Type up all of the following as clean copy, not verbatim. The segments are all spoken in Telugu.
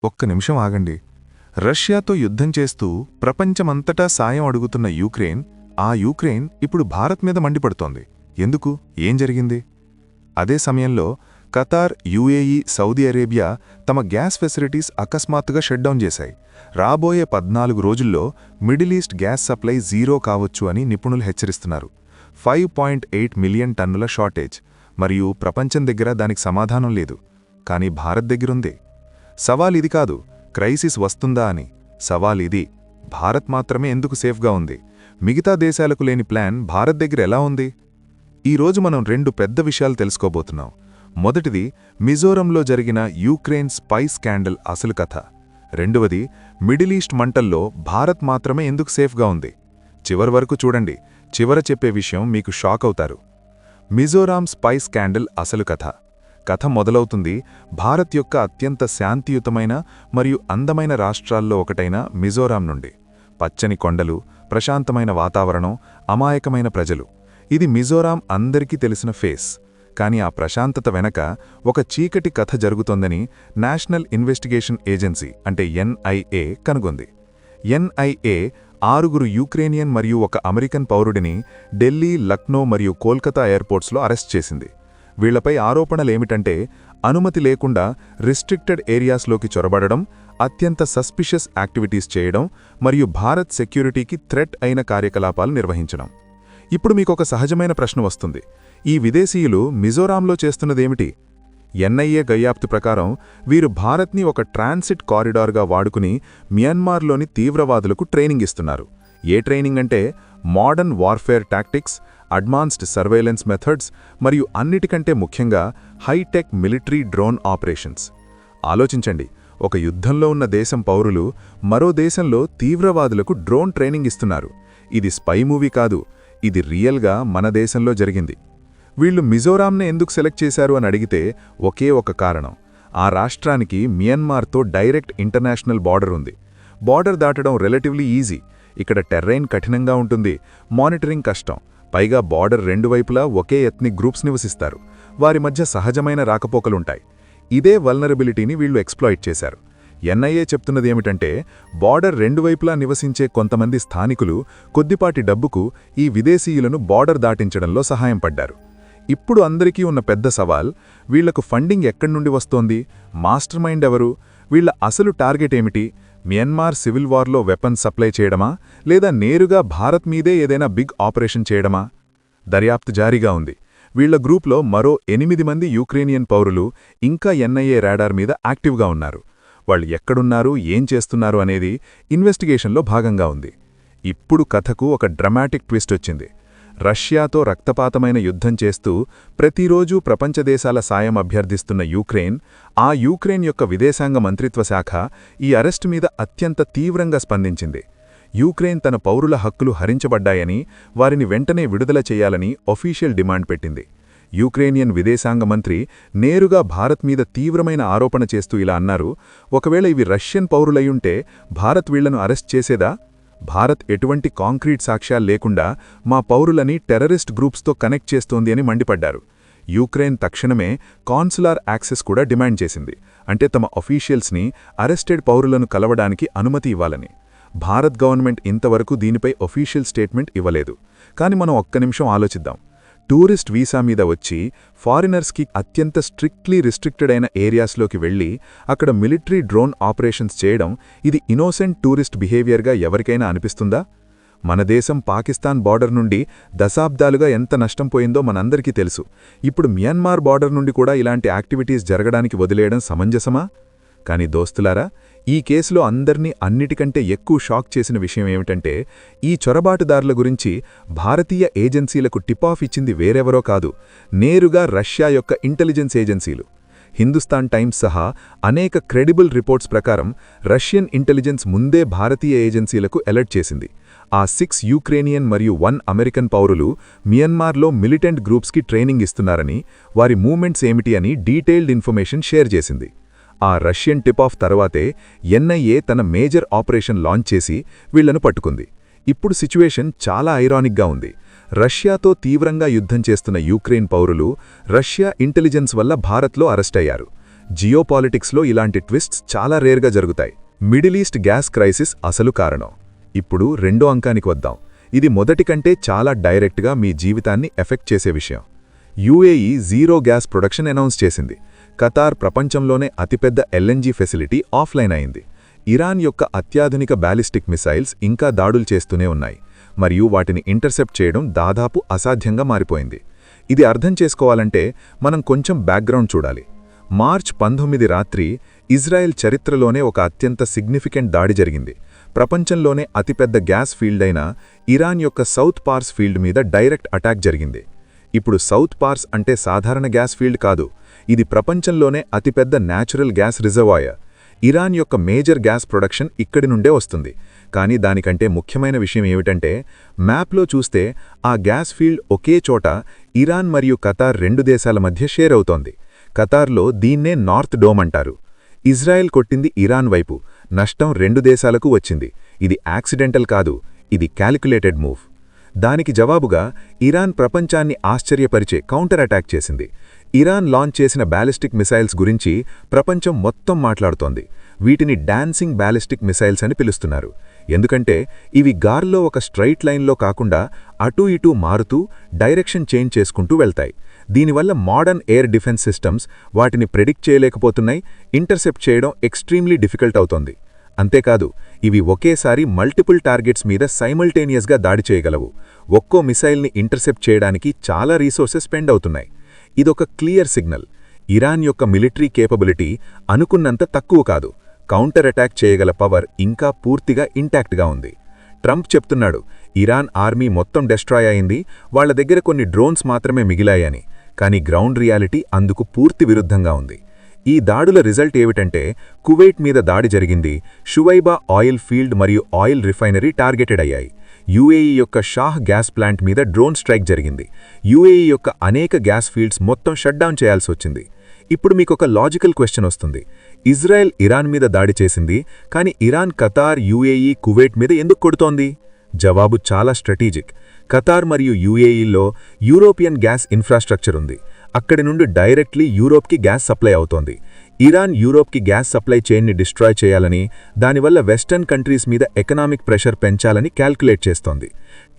ఒక్క నిమిషం ఆగండి. రష్యాతో యుద్ధం చేస్తూ ప్రపంచమంతటా సాయం అడుగుతున్న యూక్రెయిన్ ఇప్పుడు భారత్ మీద మండిపడుతోంది. ఎందుకు? ఏం జరిగింది? అదే సమయంలో ఖతార్, యుఏఈ, సౌదీ అరేబియా తమ గ్యాస్ ఫెసిలిటీస్ అకస్మాత్తుగా షట్డౌన్ చేశాయి. రాబోయే 14 రోజుల్లో middle east gas supply zero కావచ్చు అని నిపుణులు హెచ్చరిస్తున్నారు. 5.8 మిలియన్ టన్నుల షార్టేజ్. మరియు ప్రపంచం దగ్గర దానికి సమాధానం లేదు. కానీ భారత్ దగ్గరుంది. సవాల్ ఇది కాదు, క్రైసిస్ వస్తుందా అని. సవాల్ ఇది, భారత్ మాత్రమే ఎందుకు సేఫ్గా ఉంది? మిగతా దేశాలకు లేని ప్లాన్ భారత్ దగ్గర ఎలా ఉంది? ఈరోజు మనం 2 పెద్ద విషయాలు తెలుసుకోబోతున్నాం. మొదటిది, మిజోరంలో జరిగిన యూక్రెయిన్ స్పై స్కాండల్ అసలు కథ. రెండవది, మిడిల్ ఈస్ట్ మంటల్లో భారత్ మాత్రమే ఎందుకు సేఫ్గా ఉంది. చివరి వరకు చూడండి. చివర చెప్పే విషయం మీకు షాక్ అవుతారు. మిజోరాం స్పై స్కాండల్ అసలు కథ. కథ మొదలవుతుంది భారత్ యొక్క అత్యంత శాంతియుతమైన మరియు అందమైన రాష్ట్రాల్లో ఒకటైన మిజోరాం నుండి. పచ్చని కొండలు, ప్రశాంతమైన వాతావరణం, అమాయకమైన ప్రజలు. ఇది మిజోరాం అందరికీ తెలిసిన ఫేస్. కానీ ఆ ప్రశాంతత వెనక ఒక చీకటి కథ జరుగుతోందని నేషనల్ ఇన్వెస్టిగేషన్ ఏజెన్సీ అంటే ఎన్ఐఏ కనుగొంది. ఎన్ఐఏ 6 యూక్రేనియన్ మరియు 1 అమెరికన్ పౌరుడిని ఢిల్లీ, లక్నో మరియు కోల్కతా ఎయిర్పోర్ట్స్లో అరెస్ట్ చేసింది. వీళ్లపై ఆరోపణలేమిటంటే అనుమతి లేకుండా రిస్ట్రిక్టెడ్ ఏరియాస్లోకి చొరబడడం, అత్యంత సస్పిషియస్ యాక్టివిటీస్ చేయడం మరియు భారత్ సెక్యూరిటీకి థ్రెట్ అయిన కార్యకలాపాలు నిర్వహించడం. ఇప్పుడు మీకొక సహజమైన ప్రశ్న వస్తుంది. ఈ విదేశీయులు మిజోరాంలో చేస్తున్నదేమిటి? ఎన్ఐఏ దర్యాప్తు ప్రకారం వీరు భారత్ని ఒక ట్రాన్సిట్ కారిడార్గా వాడుకుని మియన్మార్లోని తీవ్రవాదులకు ట్రైనింగ్ ఇస్తున్నారు. ఏ ట్రైనింగ్ అంటే modern warfare tactics, advanced surveillance methods మరియు అన్నిటికంటే ముఖ్యంగా హైటెక్ మిలిటరీ డ్రోన్ ఆపరేషన్స్. ఆలోచించండి, ఒక యుద్ధంలో ఉన్న దేశం పౌరులు మరో దేశంలో తీవ్రవాదులకు డ్రోన్ ట్రైనింగ్ ఇస్తున్నారు. ఇది స్పై మూవీ కాదు, ఇది రియల్గా మన దేశంలో జరిగింది. వీళ్లు మిజోరాంనే ఎందుకు సెలెక్ట్ చేశారు అని అడిగితే ఒకే ఒక కారణం. ఆ రాష్ట్రానికి మియన్మార్తో డైరెక్ట్ ఇంటర్నేషనల్ బార్డర్ ఉంది. బార్డర్ దాటడం రిలేటివ్లీ ఈజీ. ఇక్కడ టెర్రైన్ కఠినంగా ఉంటుంది, మానిటరింగ్ కష్టం. పైగా బార్డర్ 2 వైపులా ఒకే ఎథ్నిక్ గ్రూప్స్ నివసిస్తారు. వారి మధ్య సహజమైన రాకపోకలుంటాయి. ఇదే వల్నరబిలిటీని వీళ్లు ఎక్స్ప్లాయిట్ చేశారు. ఎన్ఐఏ చెప్తున్నదేమిటంటే బార్డర్ 2 వైపులా నివసించే కొంతమంది స్థానికులు కొద్దిపాటి డబ్బుకు ఈ విదేశీయులను బార్డర్ దాటించడంలో సహాయం పడ్డారు. ఇప్పుడు అందరికీ ఉన్న పెద్ద సవాల్, వీళ్లకు ఫండింగ్ ఎక్కడి నుండి వస్తోంది? మాస్టర్ మైండ్ ఎవరు? వీళ్ల అసలు టార్గెట్ ఏమిటి? మియన్మార్ సివిల్ వార్లో వెపన్స్ సప్లై చేయడమా, లేదా నేరుగా భారత్ మీదే ఏదైనా బిగ్ ఆపరేషన్ చేయడమా? దర్యాప్తు జారీగా ఉంది. వీళ్ల గ్రూప్లో మరో 8 మంది యూక్రేనియన్ పౌరులు ఇంకా ఎన్ఐఏ రాడార్ మీద యాక్టివ్గా ఉన్నారు. వాళ్ళు ఎక్కడున్నారు, ఏం చేస్తున్నారు అనేది ఇన్వెస్టిగేషన్లో భాగంగా ఉంది. ఇప్పుడు కథకు ఒక డ్రమాటిక్ ట్విస్ట్ వచ్చింది. రష్యాతో రక్తపాతమైన యుద్ధం చేస్తూ ప్రతిరోజూ ప్రపంచ దేశాల సాయం అభ్యర్థిస్తున్న ఆ యూక్రెయిన్ యొక్క విదేశాంగ మంత్రిత్వ శాఖ ఈ అరెస్టు మీద అత్యంత తీవ్రంగా స్పందించింది. యూక్రెయిన్ తన పౌరుల హక్కులు హరించబడ్డాయని, వారిని వెంటనే విడుదల చేయాలని ఒఫీషియల్ డిమాండ్ పెట్టింది. యూక్రేనియన్ విదేశాంగ మంత్రి నేరుగా భారత్ మీద తీవ్రమైన ఆరోపణ చేస్తూ ఇలా అన్నారు, ఒకవేళ ఇవి రష్యన్ పౌరులయ్యుంటే భారత్ వీళ్లను అరెస్ట్ చేసేదా? భారత్ ఎటువంటి కాంక్రీట్ సాక్ష్యాలు లేకుండా మా పౌరులని టెర్రరిస్ట్ గ్రూప్స్తో కనెక్ట్ చేస్తోంది అని మండిపడ్డారు. యూక్రెయిన్ తక్షణమే కాన్సులార్ యాక్సెస్ కూడా డిమాండ్ చేసింది. అంటే తమ అఫీషియల్స్ని అరెస్టెడ్ పౌరులను కలవడానికి అనుమతి ఇవ్వాలని. భారత్ గవర్నమెంట్ ఇంతవరకు దీనిపై ఒఫీషియల్ స్టేట్మెంట్ ఇవ్వలేదు. కానీ మనం ఒక్క నిమిషం ఆలోచిద్దాం. టూరిస్ట్ వీసా మీద వచ్చి ఫారినర్స్కి అత్యంత స్ట్రిక్ట్లీ రిస్ట్రిక్టెడ్ అయిన ఏరియాస్లోకి వెళ్లి అక్కడ మిలిటరీ డ్రోన్ ఆపరేషన్స్ చేయడం, ఇది ఇన్నోసెంట్ టూరిస్ట్ బిహేవియర్గా ఎవరికైనా అనిపిస్తుందా? మన దేశం పాకిస్తాన్ బార్డర్ నుండి దశాబ్దాలుగా ఎంత నష్టం పోయిందో మనందరికీ తెలుసు. ఇప్పుడు మియన్మార్ బార్డర్ నుండి కూడా ఇలాంటి యాక్టివిటీస్ జరగడానికి వదిలేయడం సమంజసమా? కానీ దోస్తులారా, ఈ కేసులో అందర్నీ అన్నిటికంటే ఎక్కువ షాక్ చేసిన విషయం ఏమిటంటే ఈ చొరబాటుదారుల గురించి భారతీయ ఏజెన్సీలకు టిపాఫ్ ఇచ్చింది వేరెవరో కాదు, నేరుగా రష్యా యొక్క ఇంటెలిజెన్స్ ఏజెన్సీలు. హిందుస్థాన్ టైమ్స్ సహా అనేక క్రెడిబుల్ రిపోర్ట్స్ ప్రకారం రష్యన్ ఇంటెలిజెన్స్ ముందే భారతీయ ఏజెన్సీలకు అలర్ట్ చేసింది. ఆ 6 యూక్రేనియన్ మరియు 1 అమెరికన్ పౌరులు మియన్మార్లో మిలిటెంట్ గ్రూప్స్కి ట్రైనింగ్ ఇస్తున్నారని, వారి మూవ్మెంట్స్ ఏమిటి అని డీటెయిల్డ్ ఇన్ఫర్మేషన్ షేర్ చేసింది. ఆ రష్యన్ టిప్ ఆఫ్ తర్వాతే ఎన్ఐఏ తన మేజర్ ఆపరేషన్ లాంచ్ చేసి వీళ్లను పట్టుకుంది. ఇప్పుడు సిచ్యువేషన్ చాలా ఐరానిక్గా ఉంది. రష్యాతో తీవ్రంగా యుద్ధం చేస్తున్న యూక్రెయిన్ పౌరులు రష్యా ఇంటెలిజెన్స్ వల్ల భారత్లో అరెస్ట్ అయ్యారు. జియోపాలిటిక్స్లో ఇలాంటి ట్విస్ట్స్ చాలా రేర్గా జరుగుతాయి. మిడిల్ ఈస్ట్ గ్యాస్ క్రైసిస్ అసలు కారణం. ఇప్పుడు రెండో అంకానికి వద్దాం. ఇది మొదటి కంటే చాలా డైరెక్ట్గా మీ జీవితాన్ని ఎఫెక్ట్ చేసే విషయం. UAE zero gas production announce చేసింది. ఖతార్ ప్రపంచంలోనే అతిపెద్ద ఎల్ఎన్జీ ఫెసిలిటీ ఆఫ్లైన్ అయింది. ఇరాన్ యొక్క అత్యాధునిక బ్యాలిస్టిక్ మిసైల్స్ ఇంకా దాడులు చేస్తూనే ఉన్నాయి, మరియు వాటిని ఇంటర్సెప్ట్ చేయడం దాదాపు అసాధ్యంగా మారిపోయింది. ఇది అర్థం చేసుకోవాలంటే మనం కొంచెం బ్యాక్గ్రౌండ్ చూడాలి. మార్చ్ 19 రాత్రి ఇజ్రాయెల్ చరిత్రలోనే ఒక అత్యంత సిగ్నిఫికెంట్ దాడి జరిగింది. ప్రపంచంలోనే అతిపెద్ద గ్యాస్ ఫీల్డ్ అయిన ఇరాన్ యొక్క సౌత్ పార్స్ ఫీల్డ్ మీద డైరెక్ట్ అటాక్ జరిగింది. ఇప్పుడు సౌత్ పార్స్ అంటే సాధారణ గ్యాస్ ఫీల్డ్ కాదు, ఇది ప్రపంచంలోనే అతిపెద్ద న్యాచురల్ గ్యాస్ రిజర్వాయర్. ఇరాన్ యొక్క మేజర్ గ్యాస్ ప్రొడక్షన్ ఇక్కడి నుండే వస్తుంది. కానీ దానికంటే ముఖ్యమైన విషయం ఏమిటంటే, మ్యాప్లో చూస్తే ఆ గ్యాస్ ఫీల్డ్ ఒకే చోట ఇరాన్ మరియు ఖతార్ రెండు దేశాల మధ్య షేర్ అవుతోంది. ఖతార్లో దీన్నే నార్త్ డోమ్ అంటారు. ఇజ్రాయెల్ కొట్టింది ఇరాన్ వైపు, నష్టం రెండు దేశాలకు వచ్చింది. ఇది యాక్సిడెంటల్ కాదు, ఇది క్యాలిక్యులేటెడ్ మూవ్. దానికి జవాబుగా ఇరాన్ ప్రపంచాన్ని ఆశ్చర్యపరిచే కౌంటర్ అటాక్ చేసింది. ఇరాన్ లాంచ్ చేసిన బ్యాలిస్టిక్ మిసైల్స్ గురించి ప్రపంచం మొత్తం మాట్లాడుతోంది. వీటిని డాన్సింగ్ బ్యాలిస్టిక్ మిసైల్స్ అని పిలుస్తున్నారు. ఎందుకంటే ఇవి గాల్లో ఒక స్ట్రైట్ లైన్లో కాకుండా అటూ ఇటూ మారుతూ డైరెక్షన్ చేంజ్ చేసుకుంటూ వెళ్తాయి. దీనివల్ల మోడర్న్ ఎయిర్ డిఫెన్స్ సిస్టమ్స్ వాటిని ప్రెడిక్ట్ చేయలేకపోతున్నాయి, ఇంటర్సెప్ట్ చేయడం ఎక్స్ట్రీమ్లీ డిఫికల్ట్ అవుతోంది. అంతేకాదు, ఇవి ఒకేసారి మల్టిపుల్ టార్గెట్స్ మీద సైమల్టేనియస్గా దాడి చేయగలవు. ఒక్కో మిసైల్ని ఇంటర్సెప్ట్ చేయడానికి చాలా రీసోర్సెస్ స్పెండ్ అవుతున్నాయి. ఇదొక క్లియర్ సిగ్నల్. ఇరాన్ యొక్క మిలిటరీ కేపబిలిటీ అనుకున్నంత తక్కువ కాదు. కౌంటర్ అటాక్ చేయగల పవర్ ఇంకా పూర్తిగా ఇంటాక్ట్గా ఉంది. ట్రంప్ చెప్తున్నాడు, ఇరాన్ ఆర్మీ మొత్తం డెస్ట్రాయ్ అయింది, వాళ్ల దగ్గర కొన్ని డ్రోన్స్ మాత్రమే మిగిలాయని. కానీ గ్రౌండ్ రియాలిటీ అందుకు పూర్తి విరుద్ధంగా ఉంది. ఈ దాడుల రిజల్ట్ ఏమిటంటే, కువైట్ మీద దాడి జరిగింది, షువైబా ఆయిల్ ఫీల్డ్ మరియు ఆయిల్ రిఫైనరీ టార్గెటెడ్ అయ్యాయి. యూఏఈ యొక్క షాహ్ గ్యాస్ ప్లాంట్ మీద డ్రోన్ స్ట్రైక్ జరిగింది. యూఏఈ యొక్క అనేక గ్యాస్ ఫీల్డ్స్ మొత్తం షట్డౌన్ చేయాల్సి వచ్చింది. ఇప్పుడు మీకొక లాజికల్ క్వశ్చన్ వస్తుంది. ఇజ్రాయెల్ ఇరాన్ మీద దాడి చేసింది, కానీ ఇరాన్ ఖతార్, యూఏఈ, కువైట్ మీద ఎందుకు కొడుతోంది? జవాబు చాలా స్ట్రాటజిక్. ఖతార్ మరియు యూఏఈలో యూరోపియన్ గ్యాస్ ఇన్ఫ్రాస్ట్రక్చర్ ఉంది. అక్కడి నుండి డైరెక్ట్లీ యూరోప్కి గ్యాస్ సప్లై అవుతోంది. ఇరాన్ యూరోప్కి గ్యాస్ సప్లై చైన్ని డిస్ట్రాయ్ చేయాలని, దానివల్ల వెస్టర్న్ కంట్రీస్ మీద ఎకనామిక్ ప్రెషర్ పెంచాలని క్యాల్కులేట్ చేస్తోంది.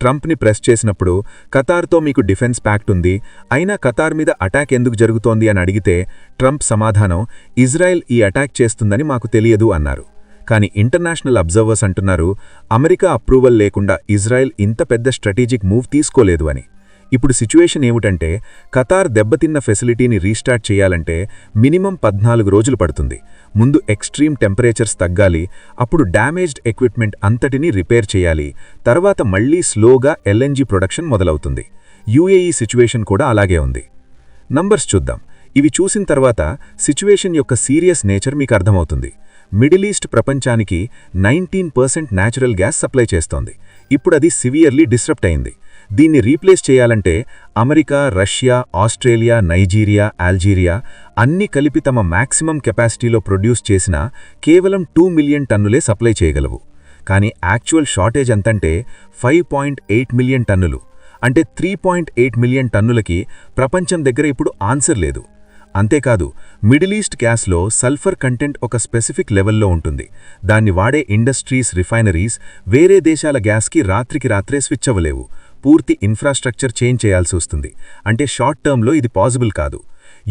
ట్రంప్ని ప్రెస్ చేసినప్పుడు, ఖతార్తో మీకు డిఫెన్స్ ప్యాక్ట్ ఉంది, అయినా ఖతార్ మీద అటాక్ ఎందుకు జరుగుతోంది అని అడిగితే ట్రంప్ సమాధానం, ఇజ్రాయెల్ ఈ అటాక్ చేస్తుందని మాకు తెలియదు అన్నారు. కానీ ఇంటర్నేషనల్ అబ్జర్వర్స్ అంటున్నారు, అమెరికా అప్రూవల్ లేకుండా ఇజ్రాయెల్ ఇంత పెద్ద స్ట్రాటజిక్ మూవ్ తీసుకోలేదు అని. ఇప్పుడు సిచ్యువేషన్ ఏమిటంటే, ఖతార్ దెబ్బతిన్న ఫెసిలిటీని రీస్టార్ట్ చేయాలంటే మినిమం 14 రోజులు పడుతుంది. ముందు ఎక్స్ట్రీమ్ టెంపరేచర్స్ తగ్గాలి, అప్పుడు డ్యామేజ్డ్ ఎక్విప్మెంట్ అంతటినీ రిపేర్ చేయాలి, తర్వాత మళ్లీ స్లోగా ఎల్ఎన్జీ ప్రొడక్షన్ మొదలవుతుంది. యూఏఈ సిచ్యువేషన్ కూడా అలాగే ఉంది. నంబర్స్ చూద్దాం. ఇవి చూసిన తర్వాత సిచ్యువేషన్ యొక్క సీరియస్ నేచర్ మీకు అర్థమవుతుంది. మిడిల్ ఈస్ట్ ప్రపంచానికి 19% న్యాచురల్ గ్యాస్ సప్లై చేస్తోంది. ఇప్పుడు అది సివియర్లీ డిస్రప్ట్ అయింది. దీన్ని రీప్లేస్ చేయాలంటే America, Russia, Australia, Nigeria, Algeria అన్నీ కలిపి తమ మ్యాక్సిమం కెపాసిటీలో ప్రొడ్యూస్ చేసినా కేవలం 2 మిలియన్ టన్నులే సప్లై చేయగలవు. కానీ యాక్చువల్ షార్టేజ్ ఎంతంటే 5.8 మిలియన్ టన్నులు. అంటే 3.8 మిలియన్ టన్నులకి ప్రపంచం దగ్గర ఇప్పుడు ఆన్సర్ లేదు. అంతేకాదు, మిడిల్ ఈస్ట్ గ్యాస్లో సల్ఫర్ కంటెంట్ ఒక స్పెసిఫిక్ లెవెల్లో ఉంటుంది. దాన్ని వాడే ఇండస్ట్రీస్, రిఫైనరీస్ వేరే దేశాల గ్యాస్కి రాత్రికి రాత్రే స్విచ్ అవ్వలేవు. పూర్తి ఇన్ఫ్రాస్ట్రక్చర్ చేంజ్ చేయాల్సి వస్తుంది. అంటే షార్ట్ టర్మ్లో ఇది పాసిబుల్ కాదు.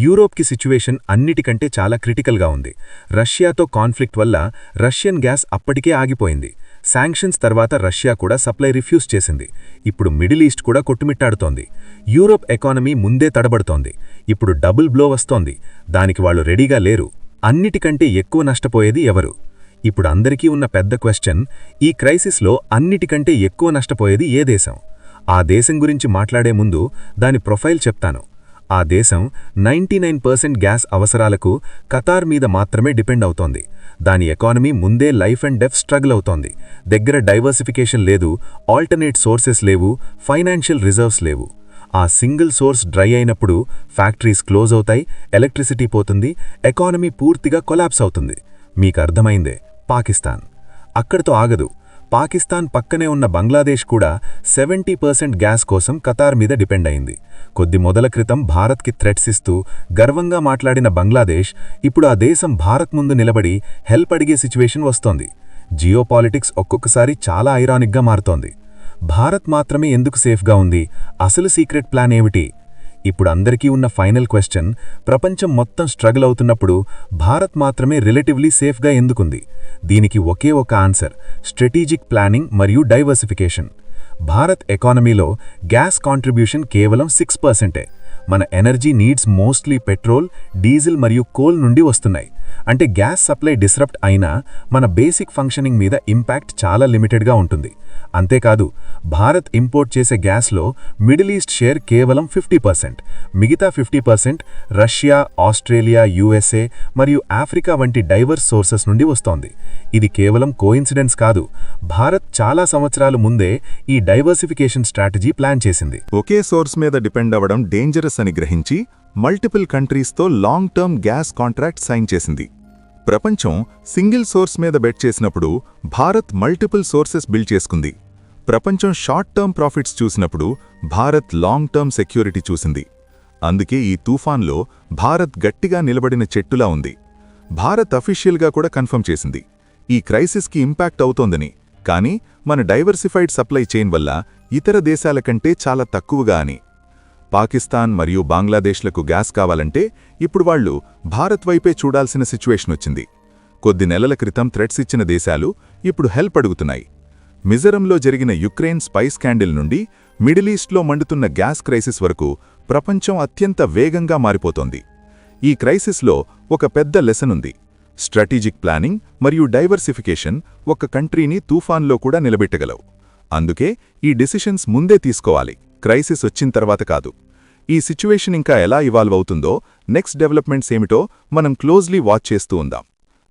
యూరోప్కి సిచ్యువేషన్ అన్నిటికంటే చాలా క్రిటికల్గా ఉంది. రష్యాతో కాన్ఫ్లిక్ట్ వల్ల రష్యన్ గ్యాస్ అప్పటికే ఆగిపోయింది. శాంక్షన్స్ తర్వాత రష్యా కూడా సప్లై రిఫ్యూజ్ చేసింది. ఇప్పుడు మిడిల్ ఈస్ట్ కూడా కొట్టుమిట్టాడుతోంది. యూరోప్ ఎకానమీ ముందే తడబడుతోంది. ఇప్పుడు డబుల్ బ్లో వస్తోంది. దానికి వాళ్ళు రెడీగా లేరు. అన్నిటికంటే ఎక్కువ నష్టపోయేది ఎవరు? ఇప్పుడు అందరికీ ఉన్న పెద్ద క్వశ్చన్, ఈ క్రైసిస్లో అన్నిటికంటే ఎక్కువ నష్టపోయేది ఏ దేశం? ఆ దేశం గురించి మాట్లాడే ముందు దాని ప్రొఫైల్ చెప్తాను. ఆ దేశం 99% గ్యాస్ అవసరాలకు ఖతార్ మీద మాత్రమే డిపెండ్ అవుతోంది. దాని ఎకానమీ ముందే లైఫ్ అండ్ డెత్ స్ట్రగుల్ అవుతోంది. దగ్గర డైవర్సిఫికేషన్ లేదు, ఆల్టర్నేట్ సోర్సెస్ లేవు, ఫైనాన్షియల్ రిజర్వ్స్ లేవు. ఆ సింగిల్ సోర్స్ డ్రై అయినప్పుడు ఫ్యాక్టరీస్ క్లోజ్ అవుతాయి, ఎలక్ట్రిసిటీ పోతుంది, ఎకానమీ పూర్తిగా కొలాప్స్ అవుతుంది. మీకు అర్థమైందే, పాకిస్తాన్. అక్కడితో ఆగదు. పాకిస్తాన్ పక్కనే ఉన్న బంగ్లాదేశ్ కూడా 70% గ్యాస్ కోసం ఖతార్ మీద డిపెండ్ అయింది. కొద్ది మొదల క్రితం భారత్కి థ్రెట్స్ ఇస్తూ గర్వంగా మాట్లాడిన బంగ్లాదేశ్ ఇప్పుడు ఆ దేశం భారత్ ముందు నిలబడి హెల్ప్ అడిగే సిచ్యువేషన్ వస్తోంది. జియోపాలిటిక్స్ ఒక్కొక్కసారి చాలా ఐరానిక్గా మారుతోంది. భారత్ మాత్రమే ఎందుకు సేఫ్గా ఉంది? అసలు సీక్రెట్ ప్లాన్ ఏమిటి? ఇప్పుడు అందరికీ ఉన్న ఫైనల్ క్వశ్చన్, ప్రపంచం మొత్తం స్ట్రగుల్ అవుతున్నప్పుడు భారత్ మాత్రమే రిలేటివ్లీ సేఫ్గా ఎందుకుంది? దీనికి ఒకే ఒక ఆన్సర్: స్ట్రాటజిక్ ప్లానింగ్ మరియు డైవర్సిఫికేషన్. భారత్ ఎకానమీలో గ్యాస్ కాంట్రిబ్యూషన్ కేవలం 6%. మన energy needs mostly petrol, diesel మరియు కోల్ నుండి వస్తున్నాయి. అంటే గ్యాస్ సప్లై డిస్రప్ట్ అయినా మన బేసిక్ ఫంక్షనింగ్ మీద ఇంపాక్ట్ చాలా లిమిటెడ్గా ఉంటుంది. అంతేకాదు, భారత్ ఇంపోర్ట్ చేసే గ్యాస్లో మిడిల్ ఈస్ట్ షేర్ కేవలం 50%. మిగతా 50% రష్యా, ఆస్ట్రేలియా, యుఎస్ఏ మరియు ఆఫ్రికా వంటి డైవర్స్ సోర్సెస్ నుండి వస్తోంది. ఇది కేవలం కోయిన్సిడెన్స్ కాదు. భారత్ చాలా సంవత్సరాల ముందే ఈ డైవర్సిఫికేషన్ స్ట్రాటజీ ప్లాన్ చేసింది. ఒకే సోర్స్ మీద డిపెండ్ అవ్వడం డేంజరస్ అని గ్రహించి మల్టిపుల్ కంట్రీస్తో long term gas contract sign చేసింది. ప్రపంచం సింగిల్ సోర్స్ మీద బెట్ చేసినప్పుడు భారత్ మల్టిపుల్ సోర్సెస్ బిల్డ్ చేసుకుంది. ప్రపంచం షార్ట్ టర్మ్ ప్రాఫిట్స్ చూసినప్పుడు భారత్ లాంగ్ టర్మ్ సెక్యూరిటీ చూసింది. అందుకే ఈ తుఫాన్లో భారత్ గట్టిగా నిలబడిన చెట్టులా ఉంది. భారత్ అఫీషియల్గా కూడా కన్ఫర్మ్ చేసింది ఈ క్రైసిస్కి ఇంపాక్ట్ అవుతోందని, కానీ మన డైవర్సిఫైడ్ సప్లై చైన్ వల్ల ఇతర దేశాల కంటే చాలా తక్కువగా అని. పాకిస్తాన్ మరియు బంగ్లాదేశ్లకు గ్యాస్ కావాలంటే ఇప్పుడు వాళ్లు భారత్ వైపే చూడాల్సిన సిచ్యువేషన్ వచ్చింది. కొద్ది నెలల క్రితం థ్రెట్స్ ఇచ్చిన దేశాలు ఇప్పుడు హెల్ప్ అడుగుతున్నాయి. మిజోరంలో జరిగిన యుక్రెయిన్ స్పైస్ స్కాండిల్ నుండి మిడిల్ ఈస్ట్లో మండుతున్న గ్యాస్ క్రైసిస్ వరకు ప్రపంచం అత్యంత వేగంగా మారిపోతోంది. ఈ క్రైసిస్లో ఒక పెద్ద లెసన్ ఉంది: స్ట్రాటజిక్ ప్లానింగ్ మరియు డైవర్సిఫికేషన్ ఒక కంట్రీని తుఫాన్లో కూడా నిలబెట్టగలవు. అందుకే ఈ డెసిషన్స్ ముందే తీసుకోవాలి, క్రైసిస్ వచ్చిన తర్వాత కాదు. ఈ సిచ్యువేషన్ ఇంకా ఎలా ఇవాల్వ్ అవుతుందో, నెక్స్ట్ డెవలప్మెంట్స్ ఏమిటో మనం క్లోజ్లీ వాచ్ చేస్తూ ఉందాం.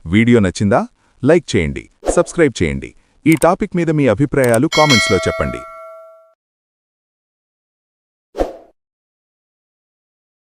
వీడియో నచ్చిందా? లైక్ చేయండి, సబ్స్క్రైబ్ చేయండి. ఈ టాపిక్ మీద మీ అభిప్రాయాలు కామెంట్స్లో చెప్పండి.